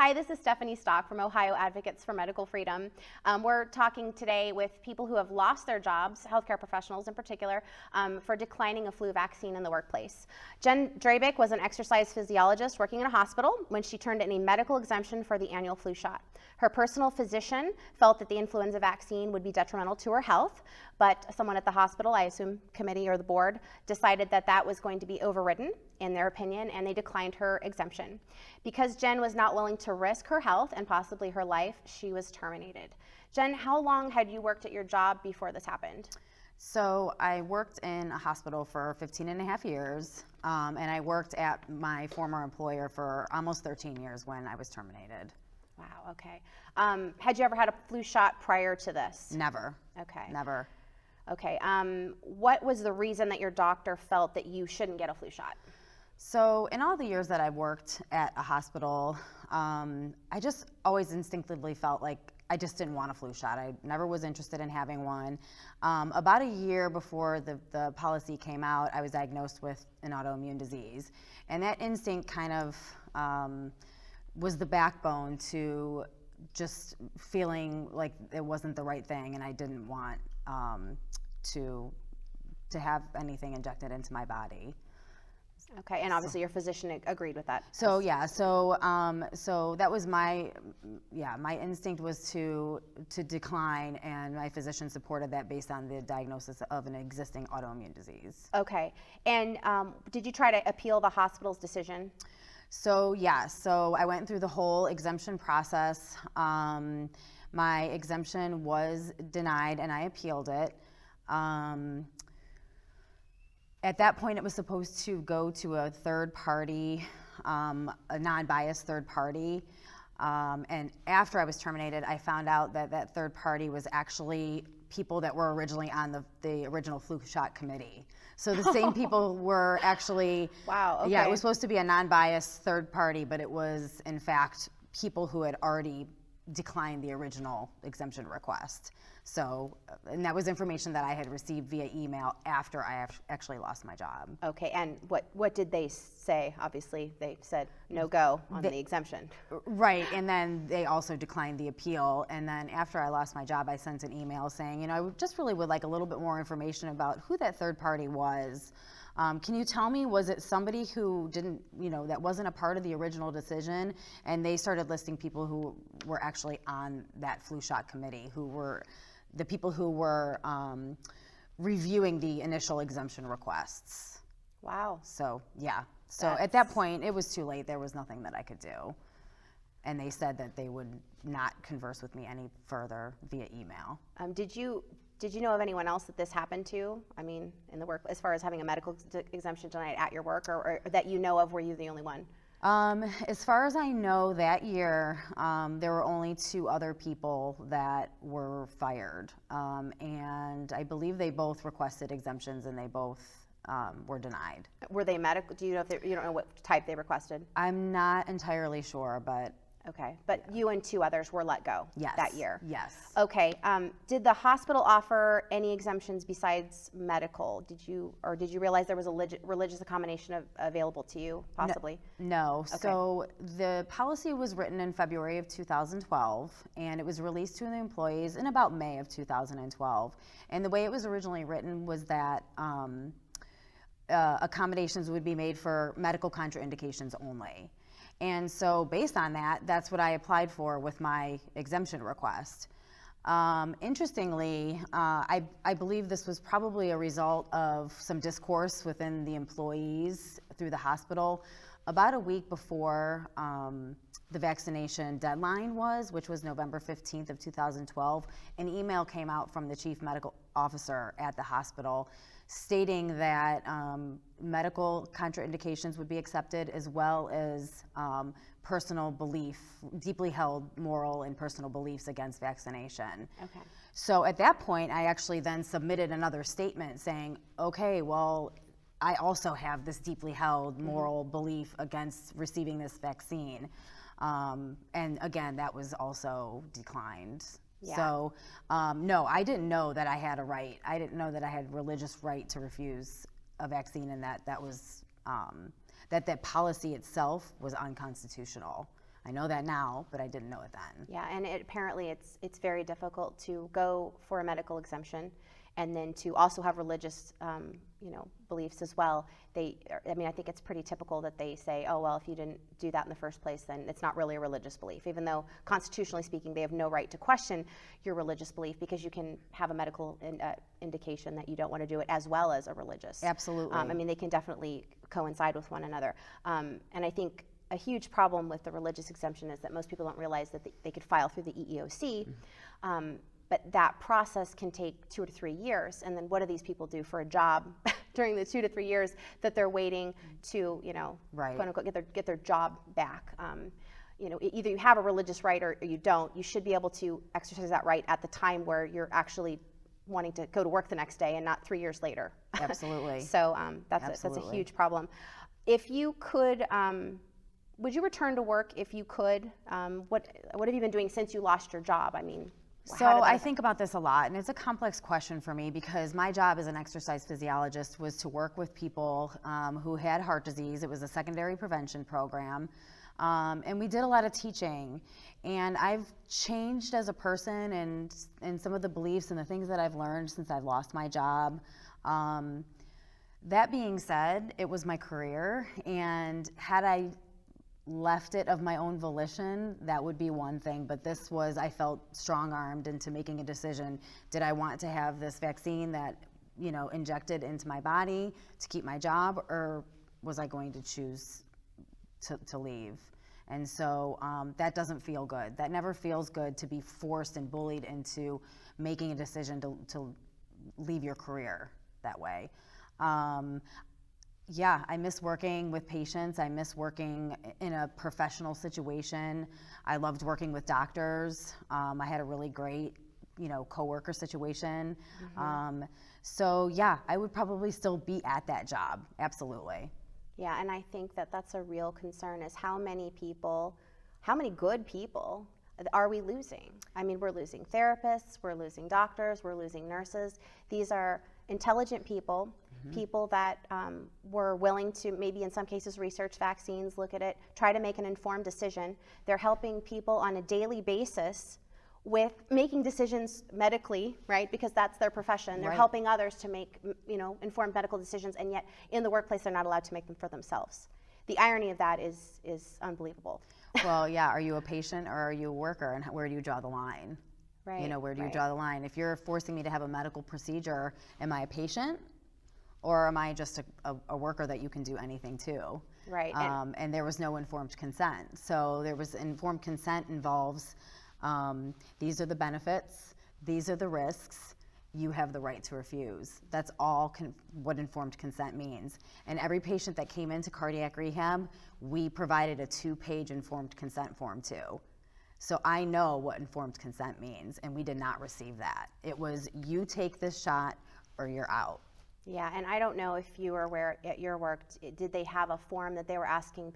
Hi, this is Stephanie Stock from Ohio Advocates for Medical Freedom. We're talking today with people who have lost their jobs, healthcare professionals in particular, for declining a flu vaccine in the workplace. Jen Drabik was an exercise physiologist working in a hospital when she turned in a medical exemption for the annual flu shot. Her personal physician felt that the influenza vaccine would be detrimental to her health, but someone at the hospital, I assume committee or the board, decided that that was going to be overridden in their opinion, and they declined her exemption. Because Jen was not willing to risk her health and possibly her life, she was terminated. Jen, how long had you worked at your job before this happened? So I worked in a hospital for 15 and a half years, and I worked at my former employer for almost 13 years when I was terminated. Wow, okay. Had you ever had a flu shot prior to this? Never. Okay. Never. Okay. What was the reason that your doctor felt that you shouldn't get a flu shot? So in all the years that I worked at a hospital, I just always instinctively felt like I just didn't want a flu shot. I never was interested in having one. About a year before the policy came out, I was diagnosed with an autoimmune disease. And that instinct kind of was the backbone to just feeling like it wasn't the right thing, and I didn't want to have anything injected into my body. Okay, and obviously your physician agreed with that. So yeah, so that was my instinct was to decline, and my physician supported that based on the diagnosis of an existing autoimmune disease. Okay, and did you try to appeal the hospital's decision? So yeah, so I went through the whole exemption process. My exemption was denied, and I appealed it. At that point, it was supposed to go to a third party, a non-biased third party. And after I was terminated, I found out that that third party was actually people that were originally on the original flu shot committee. So the same people were actually, wow, okay. Yeah, it was supposed to be a non-biased third party, but it was in fact people who had already declined the original exemption request. So, and that was information that I had received via email after I actually lost my job. Okay, and what did they say? Obviously, they said no go on the exemption. Right, and then they also declined the appeal. And then after I lost my job, I sent an email saying, I just really would like a little bit more information about who that third party was. Can you tell me, was it somebody who didn't, that wasn't a part of the original decision? And they started listing people who were actually on that flu shot committee, who were the people who were reviewing the initial exemption requests. Wow. So, yeah. So at that point, it was too late. There was nothing that I could do. And they said that they would not converse with me any further via email. Did you know of anyone else that this happened to? I mean, in the work, as far as having a medical exemption denied at your work, or that you know of, were you the only one? As far as I know, that year, there were only 2 other people that were fired. And I believe they both requested exemptions, and they both were denied. Were they medical? Do you know if you don't know what type they requested? I'm not entirely sure, but. Okay, but you and 2 others were let go that year? Yes. Okay, did the hospital offer any exemptions besides medical? Did you realize there was a religious accommodation available to you, possibly? No. Okay. So the policy was written in February of 2012, and it was released to the employees in about May of 2012. And the way it was originally written was that accommodations would be made for medical contraindications only. And so based on that, that's what I applied for with my exemption request. Interestingly, I believe this was probably a result of some discourse within the employees through the hospital. About a week before the vaccination deadline was, which was November 15th of 2012, an email came out from the chief medical officer at the hospital stating that medical contraindications would be accepted, as well as personal belief, deeply held moral and personal beliefs against vaccination. Okay. So at that point, I actually then submitted another statement saying, okay, well, I also have this deeply held moral belief against receiving this vaccine. And again, that was also declined. Yeah. So, no, I didn't know that I had a right. I didn't know that I had religious right to refuse a vaccine, and that was that policy itself was unconstitutional. I know that now, but I didn't know it then. Yeah, and apparently it's very difficult to go for a medical exemption and then to also have religious beliefs as well. I think it's pretty typical that they say, oh, well, if you didn't do that in the first place, then it's not really a religious belief, even though constitutionally speaking, they have no right to question your religious belief, because you can have a medical indication that you don't want to do it as well as a religious. Absolutely. They can definitely coincide with one another. And I think a huge problem with the religious exemption is that most people don't realize that they could file through the EEOC, but that process can take 2 to 3 years. And then what do these people do for a job during the 2 to 3 years that they're waiting to, right, quote unquote, get their job back? Either you have a religious right or you don't. You should be able to exercise that right at the time where you're actually wanting to go to work the next day and not 3 years later. Absolutely. So that's a huge problem. If you could, would you return to work if you could? What have you been doing since you lost your job? So I think about this a lot, and it's a complex question for me, because my job as an exercise physiologist was to work with people who had heart disease. It was a secondary prevention program, and we did a lot of teaching. And I've changed as a person, and some of the beliefs and the things that I've learned since I've lost my job. That being said, it was my career, and had I left it of my own volition, that would be one thing, but this was, I felt strong-armed into making a decision. Did I want to have this vaccine that, injected into my body to keep my job, or was I going to choose to leave? And so that doesn't feel good. That never feels good, to be forced and bullied into making a decision to leave your career that way. Yeah, I miss working with patients. I miss working in a professional situation. I loved working with doctors. I had a really great, coworker situation. So yeah, I would probably still be at that job. Absolutely. Yeah, and I think that's a real concern, is how many good people are we losing? We're losing therapists, we're losing doctors, we're losing nurses. These are intelligent people, people that were willing to, maybe in some cases, research vaccines, look at it, try to make an informed decision. They're helping people on a daily basis with making decisions medically, right? Because that's their profession. They're helping others to make, informed medical decisions, and yet in the workplace they're not allowed to make them for themselves. The irony of that is unbelievable. Well, yeah, are you a patient or are you a worker, and where do you draw the line? Right. Where do you draw the line? If you're forcing me to have a medical procedure, am I a patient, or am I just a worker that you can do anything to? Right. And there was no informed consent. So there was informed consent involves, these are the benefits, these are the risks, you have the right to refuse. That's all what informed consent means. And every patient that came into cardiac rehab, we provided a 2-page informed consent form to. So I know what informed consent means, and we did not receive that. It was, you take this shot or you're out. Yeah, and I don't know if you were aware at your work, did they have a form that they were asking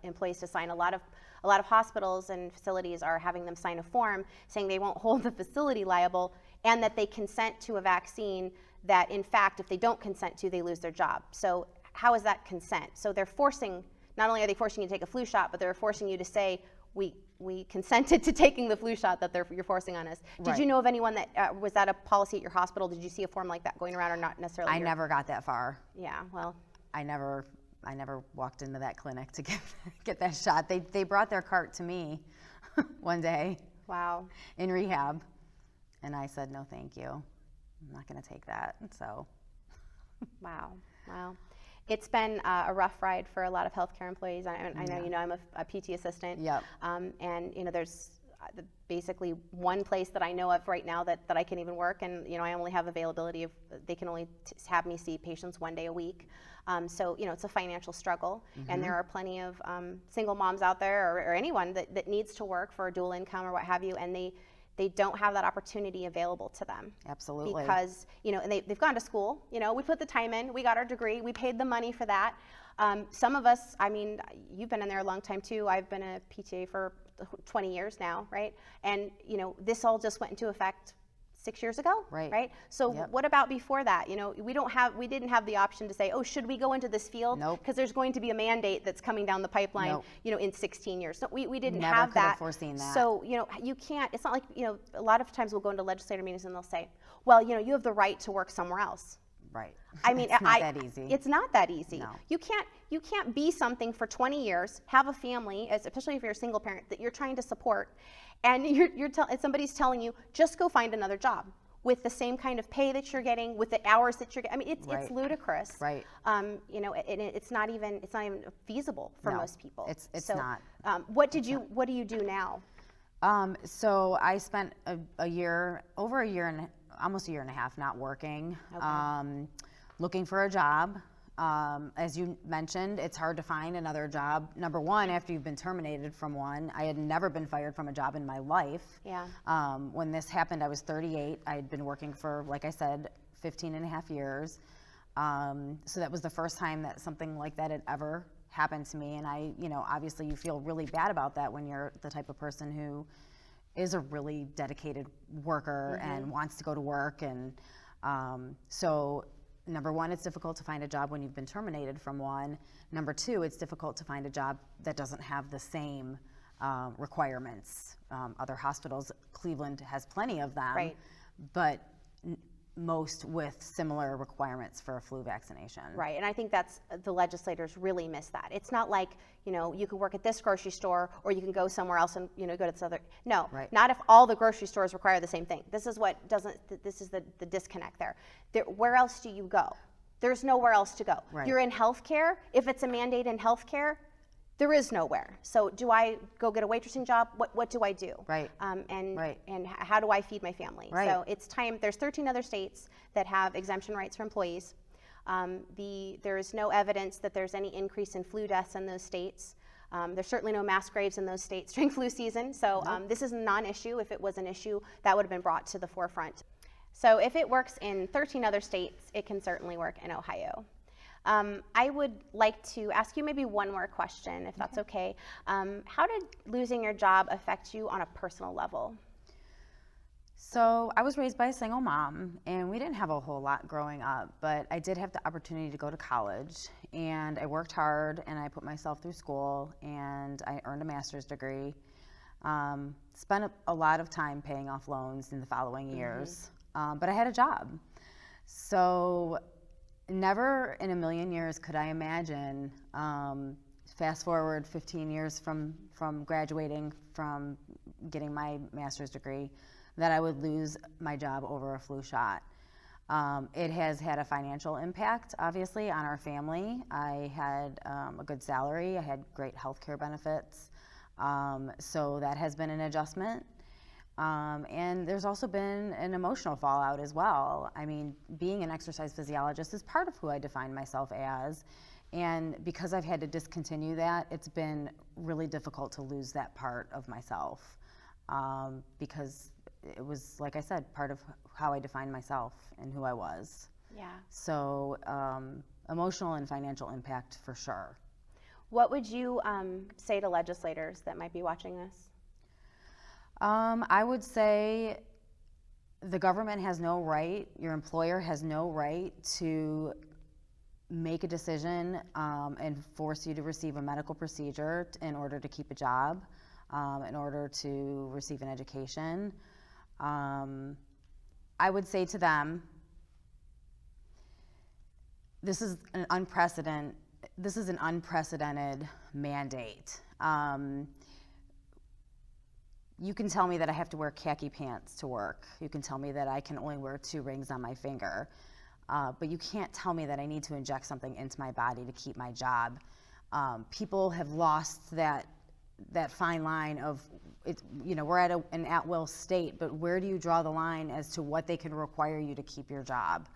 employees to sign? A lot of hospitals and facilities are having them sign a form saying they won't hold the facility liable, and that they consent to a vaccine that, in fact, if they don't consent to, they lose their job. So how is that consent? So they're forcing, not only are they forcing you to take a flu shot, but they're forcing you to say, we consented to taking the flu shot that you're forcing on us. Did you know of anyone that, was that a policy at your hospital? Did you see a form like that going around, or not necessarily? I never got that far. Yeah, well. I never walked into that clinic to get that shot. They brought their cart to me one day. Wow. In rehab. And I said, no, thank you. I'm not going to take that. So. Wow. It's been a rough ride for a lot of healthcare employees. I know, I'm a PT assistant. Yep. And there's basically one place that I know of right now that I can even work, and I only have availability of, they can only have me see patients 1 day a week. So it's a financial struggle, and there are plenty of single moms out there, or anyone that needs to work for a dual income or what have you, and they don't have that opportunity available to them. Absolutely. Because, and they've gone to school, we put the time in, we got our degree, we paid the money for that. Some of us, you've been in there a long time too. I've been a PTA for 20 years now, right? And, this all just went into effect 6 years ago, Right. So Yep. what about before that? We didn't have the option to say, oh, should we go into this field? Nope. Because there's going to be a mandate that's coming down the pipeline, Nope. in 16 years. So we didn't Never have could have that. foreseen that. So, you can't, it's not like, a lot of times we'll go into legislator meetings and they'll say, well, you have the right to work somewhere else. Right. I mean, it's not that easy. It's not that easy. No. You can't be something for 20 years, have a family, especially if you're a single parent that you're trying to support, and somebody's telling you just go find another job with the same kind of pay that you're getting, with the hours that you're getting. I mean, it's ludicrous. Right. It's not even feasible for No, most people. it's not. not. What do you do now? So I spent almost a year and a half not working, looking for a job. As you mentioned, it's hard to find another job. Number one, after you've been terminated from one. I had never been fired from a job in my life. Yeah. When this happened, I was 38. I had been working for, like I said, 15 and a half years. So that was the first time that something like that had ever happened to me. And obviously you feel really bad about that when you're the type of person who is a really dedicated worker and wants to go to work. And so number one, it's difficult to find a job when you've been terminated from one. Number two, it's difficult to find a job that doesn't have the same requirements. Other hospitals, Cleveland has plenty of them, but most with similar requirements for a flu vaccination. Right, and I think that's, the legislators really miss that. It's not like, you can work at this grocery store or you can go somewhere else and, go to this other, no, not if all the grocery stores require the same thing. This is the disconnect there. Where else do you go? There's nowhere else to go. Right. You're in healthcare, if it's a mandate in healthcare, there is nowhere. So do I go get a waitressing job? What do I do? Right. And how do I feed my family? Right. So it's time. There's 13 other states that have exemption rights for employees. There is no evidence that there's any increase in flu deaths in those states. There's certainly no mass graves in those states during flu season. So this is a non-issue. If it was an issue, that would have been brought to the forefront. So if it works in 13 other states, it can certainly work in Ohio. I would like to ask you maybe one more question, if that's okay. How did losing your job affect you on a personal level? So I was raised by a single mom, and we didn't have a whole lot growing up, but I did have the opportunity to go to college, and I worked hard, and I put myself through school, and I earned a master's degree. Spent a lot of time paying off loans in the following years, but I had a job. So never in a million years could I imagine, fast forward 15 years from graduating, from getting my master's degree, that I would lose my job over a flu shot. It has had a financial impact, obviously, on our family. I had a good salary. I had great health care benefits. So that has been an adjustment. And there's also been an emotional fallout as well. I mean, being an exercise physiologist is part of who I define myself as. And because I've had to discontinue that, it's been really difficult to lose that part of myself. Because it was, like I said, part of how I defined myself and who I was. Yeah. So emotional and financial impact for sure. What would you say to legislators that might be watching this? I would say the government has no right, your employer has no right to make a decision and force you to receive a medical procedure in order to keep a job, in order to receive an education. I would say to them, this is an unprecedented mandate. You can tell me that I have to wear khaki pants to work. You can tell me that I can only wear 2 rings on my finger. But you can't tell me that I need to inject something into my body to keep my job. People have lost that fine line of, we're at an at-will state, but where do you draw the line as to what they can require you to keep your job?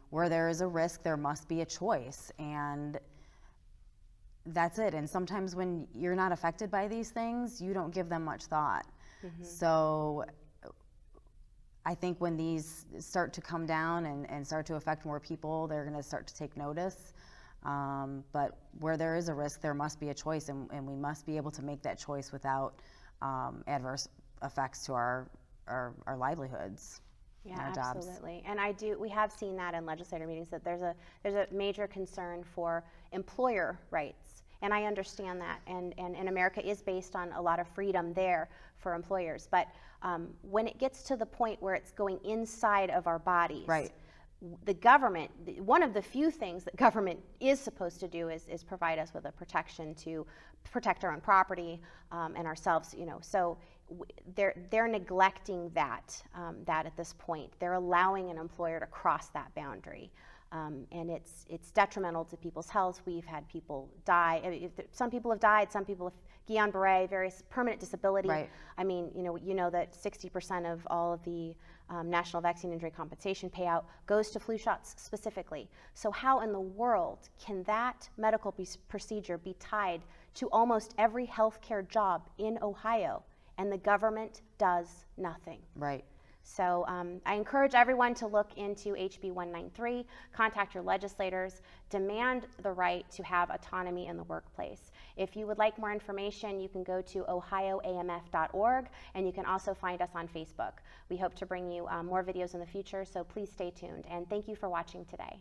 Where there is a risk, there must be a choice, and that's it. And sometimes when you're not affected by these things, you don't give them much thought. So I think when these start to come down and start to affect more people, they're going to start to take notice. But where there is a risk, there must be a choice, and we must be able to make that choice without adverse effects to our our livelihoods. Yeah, and our jobs. absolutely. And we have seen that in legislative meetings, that there's a major concern for employer rights. And I understand that. And America is based on a lot of freedom there for employers. But when it gets to the point where it's going inside of our bodies, Right. the government, one of the few things that government is supposed to do is provide us with a protection to protect our own property and ourselves, so they're neglecting that at this point. They're allowing an employer to cross that boundary. And it's detrimental to people's health. We've had people die. Some people have died. Some people have Guillain-Barré, various permanent disability. Right. I mean, you know that 60% of all of the National Vaccine Injury Compensation payout goes to flu shots specifically. So how in the world can that medical procedure be tied to almost every healthcare job in Ohio, and the government does nothing? Right. So I encourage everyone to look into HB 193, contact your legislators, demand the right to have autonomy in the workplace. If you would like more information, you can go to ohioamf.org, and you can also find us on Facebook. We hope to bring you more videos in the future, so please stay tuned. And thank you for watching today.